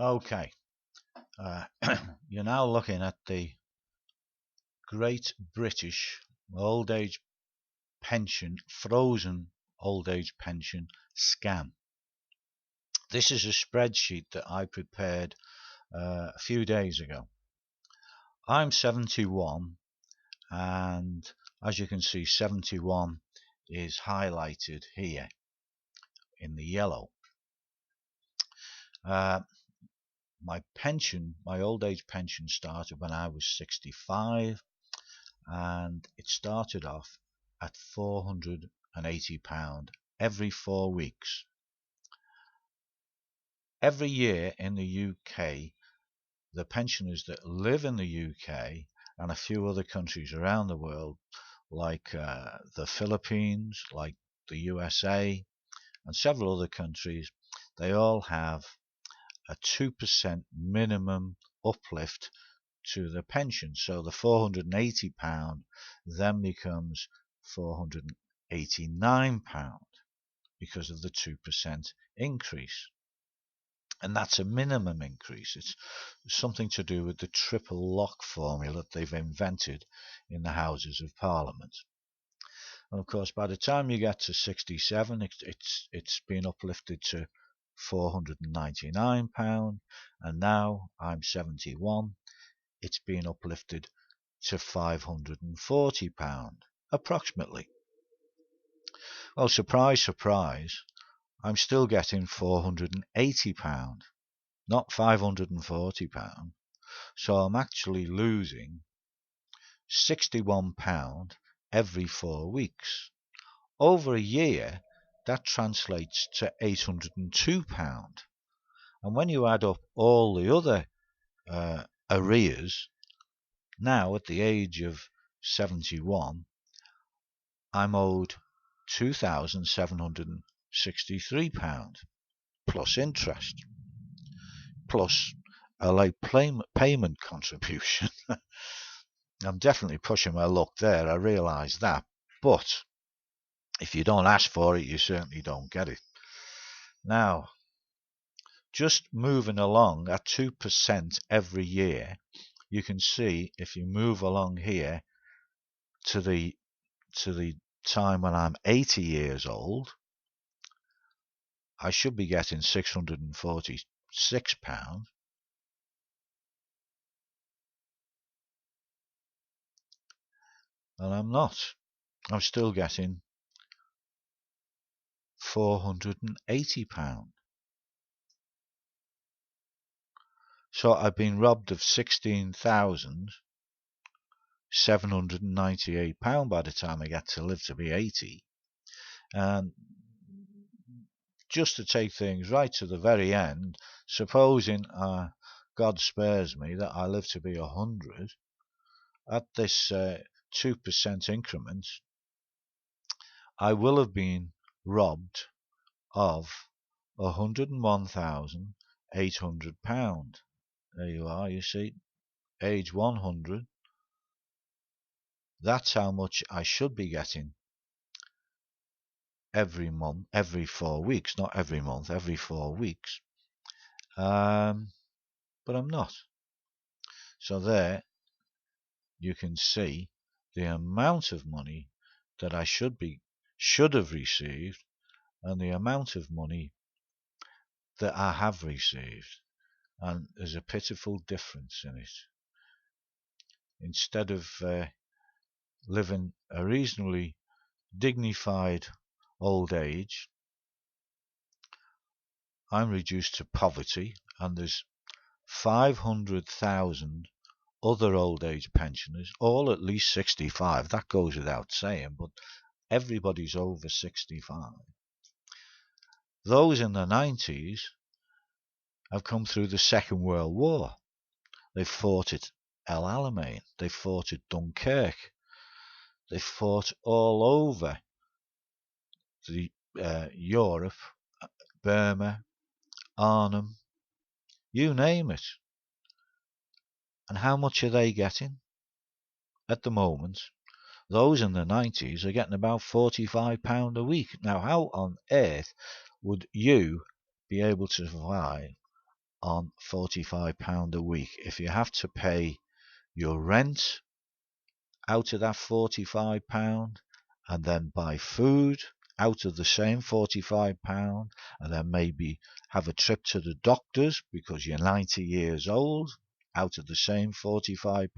Okay, uh, you're now looking at the Great British Old Age Pension, frozen old age pension scam. This is a spreadsheet that I prepared a few days ago. I'm 71, and as you can see, 71 is highlighted here in the yellow. My old age pension started when I was 65, and it started off at £480 every 4 weeks. Every year in the UK, the pensioners that live in the UK and a few other countries around the world, like the Philippines, like the USA, and several other countries, they all have a 2% minimum uplift to the pension. So the £480 then becomes £489 because of the 2% increase. And that's a minimum increase. It's something to do with the triple lock formula that they've invented in the Houses of Parliament. And of course, by the time you get to 67, it's been uplifted to £499, and now I'm 71. It's been uplifted to £540 approximately. Well, surprise, surprise, I'm still getting £480, not £540. So I'm actually losing £61 every 4 weeks. Over a year, that translates to £802. And when you add up all the other arrears, now at the age of 71, I'm owed £2,763 plus interest, plus a late payment contribution. I'm definitely pushing my luck there, I realise that, but if you don't ask for it, you certainly don't get it. Now, just moving along at 2% every year, you can see if you move along here to the time when I'm 80 years old, I should be getting £646, and I'm not. I'm still getting £480. So I've been robbed of £16,798 by the time I get to live to be 80. And just to take things right to the very end, supposing God spares me that I live to be 100, at this 2% increment, I will have been robbed of £101,800. There you are, you see, age 100. That's how much I should be getting every month, every 4 weeks, not every month, every 4 weeks. But I'm not. So there you can see the amount of money that I should have received, and the amount of money that I have received, and there's a pitiful difference in it. Instead of living a reasonably dignified old age, I'm reduced to poverty, and there's 500,000 other old age pensioners, all at least 65. That goes without saying, but everybody's over 65. Those in the 90s have come through the Second World War. They fought at El Alamein. They fought at Dunkirk. They fought all over Europe, Burma, Arnhem, you name it. And how much are they getting? At the moment, those in the 90s are getting about £45 a week. Now, how on earth would you be able to survive on £45 a week. If you have to pay your rent out of that £45 and then buy food out of the same £45 and then maybe have a trip to the doctors because you're 90 years old out of the same £45,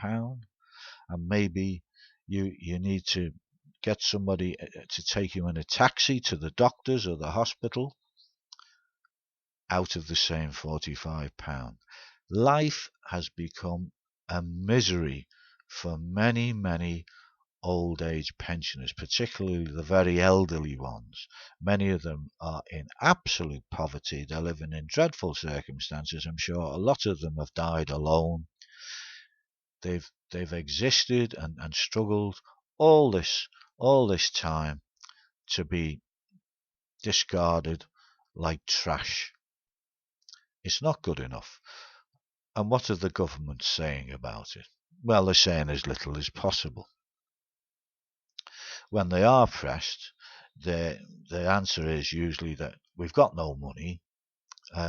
and maybe you need to get somebody to take you in a taxi to the doctors or the hospital out of the same £45. Life has become a misery for many, many old age pensioners, particularly the very elderly ones. Many of them are in absolute poverty. They're living in dreadful circumstances. I'm sure a lot of them have died alone. They've existed and struggled all this time to be discarded like trash. It's not good enough. And what are the governments saying about it? Well, they're saying as little as possible. When they are pressed, the answer is usually that we've got no money,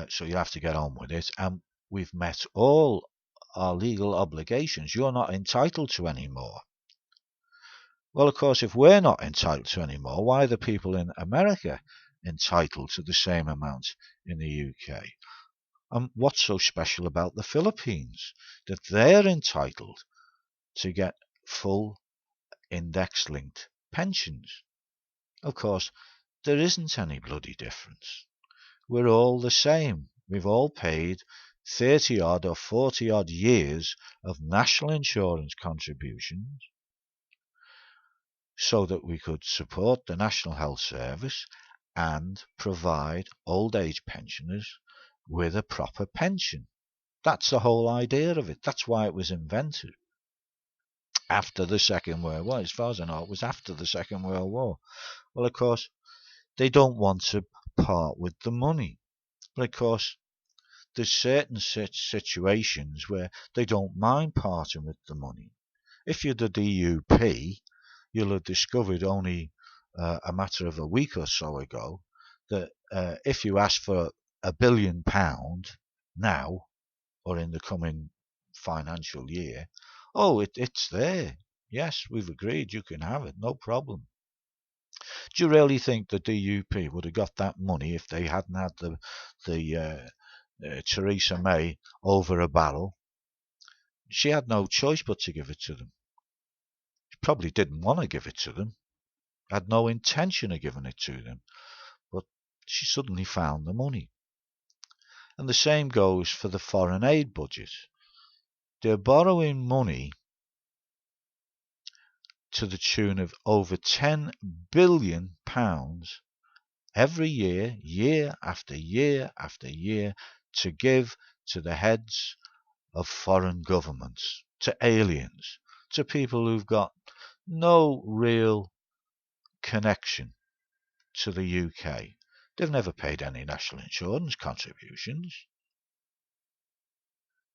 so you have to get on with it, and we've met all our legal obligations. You're not entitled to any more. Well, of course, if we're not entitled to any more, why are the people in America entitled to the same amount in the UK? And what's so special about the Philippines that they're entitled to get full index-linked pensions? Of course, there isn't any bloody difference. We're all the same. We've all paid 30 odd or 40 odd years of national insurance contributions so that we could support the National Health Service and provide old age pensioners with a proper pension. That's the whole idea of it. That's why it was invented. After the Second World War, as far as I know, it was after the Second World War. Well, of course, they don't want to part with the money. But of course, there's certain situations where they don't mind parting with the money. If you're the DUP, you'll have discovered only a matter of a week or so ago that if you ask for £1 billion now or in the coming financial year, it's there. Yes, we've agreed, you can have it, no problem. Do you really think the DUP would have got that money if they hadn't had the Theresa May over a barrel? She had no choice but to give it to them. She probably didn't want to give it to them, had no intention of giving it to them, but she suddenly found the money. And the same goes for the foreign aid budget. They're borrowing money to the tune of over £10 billion every year, year after year after year, to give to the heads of foreign governments, to aliens, to people who've got no real connection to the UK. They've never paid any national insurance contributions.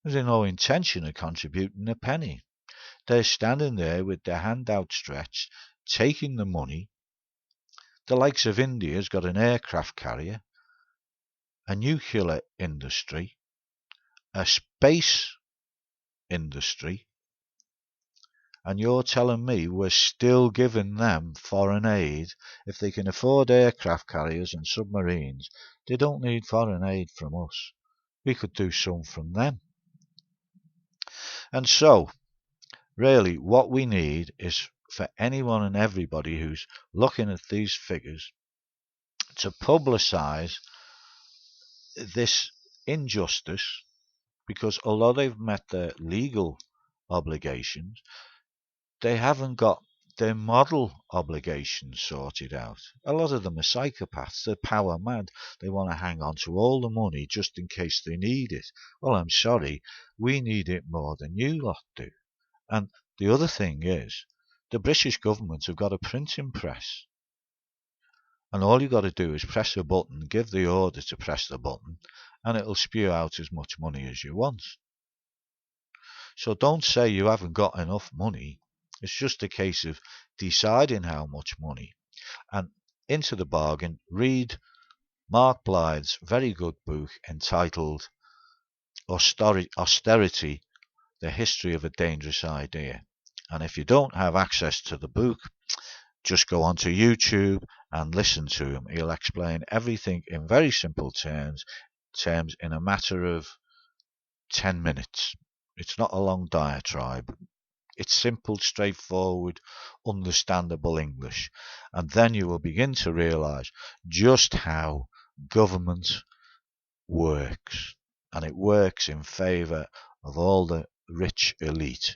There's no intention of contributing a penny. They're standing there with their hand outstretched, taking the money. The likes of India's got an aircraft carrier, a nuclear industry, a space industry, and you're telling me we're still giving them foreign aid. If they can afford aircraft carriers and submarines, they don't need foreign aid from us. We could do some from them. And so, really, what we need is for anyone and everybody who's looking at these figures to publicise this injustice, because although they've met their legal obligations, they haven't got their model obligations sorted out. A lot of them are psychopaths. They're power mad. They want to hang on to all the money just in case they need it. Well, I'm sorry, we need it more than you lot do. And the other thing is, the British government have got a printing press. And all you've got to do is press a button, give the order to press the button, and it'll spew out as much money as you want. So don't say you haven't got enough money. It's just a case of deciding how much money. And into the bargain, read Mark Blythe's very good book entitled austerity, the history of a dangerous idea. And if you don't have access to the book, just go onto YouTube and listen to him. He'll explain everything in very simple terms in a matter of 10 minutes. It's not a long diatribe. It's simple, straightforward, understandable English. And then you will begin to realise just how government works. And it works in favour of all the rich elite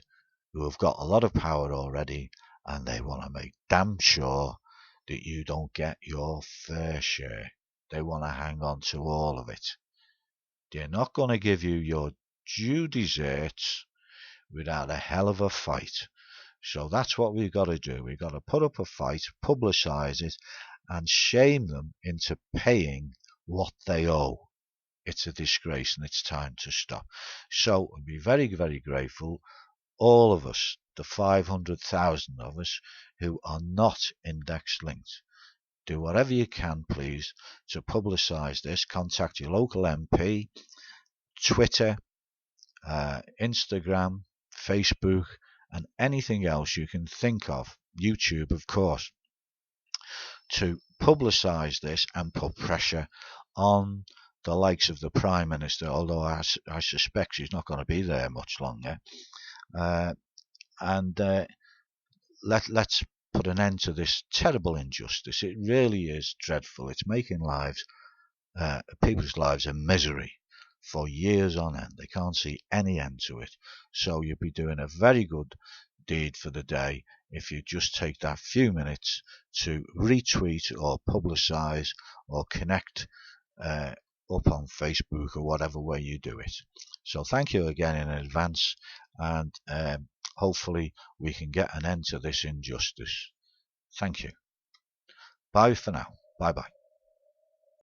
who have got a lot of power already, and they want to make damn sure that you don't get your fair share. They want to hang on to all of it. They're not going to give you your due deserts without a hell of a fight. So that's what we've got to do. We've got to put up a fight, publicise it, and shame them into paying what they owe. It's a disgrace, and it's time to stop. So I'd be very, very grateful, all of us, the 500,000 of us who are not index linked. Do whatever you can, please, to publicise this. Contact your local MP, Twitter, Instagram, Facebook, and anything else you can think of, YouTube of course, to publicise this and put pressure on the likes of the Prime Minister, although I suspect she's not going to be there much longer. Let's put an end to this terrible injustice. It really is dreadful. It's making people's lives a misery for years on end. They can't see any end to it. So you'd be doing a very good deed for the day if you just take that few minutes to retweet or publicise or connect up on Facebook or whatever way you do it. So thank you again in advance, and hopefully we can get an end to this injustice. Thank you. Bye for now. Bye bye.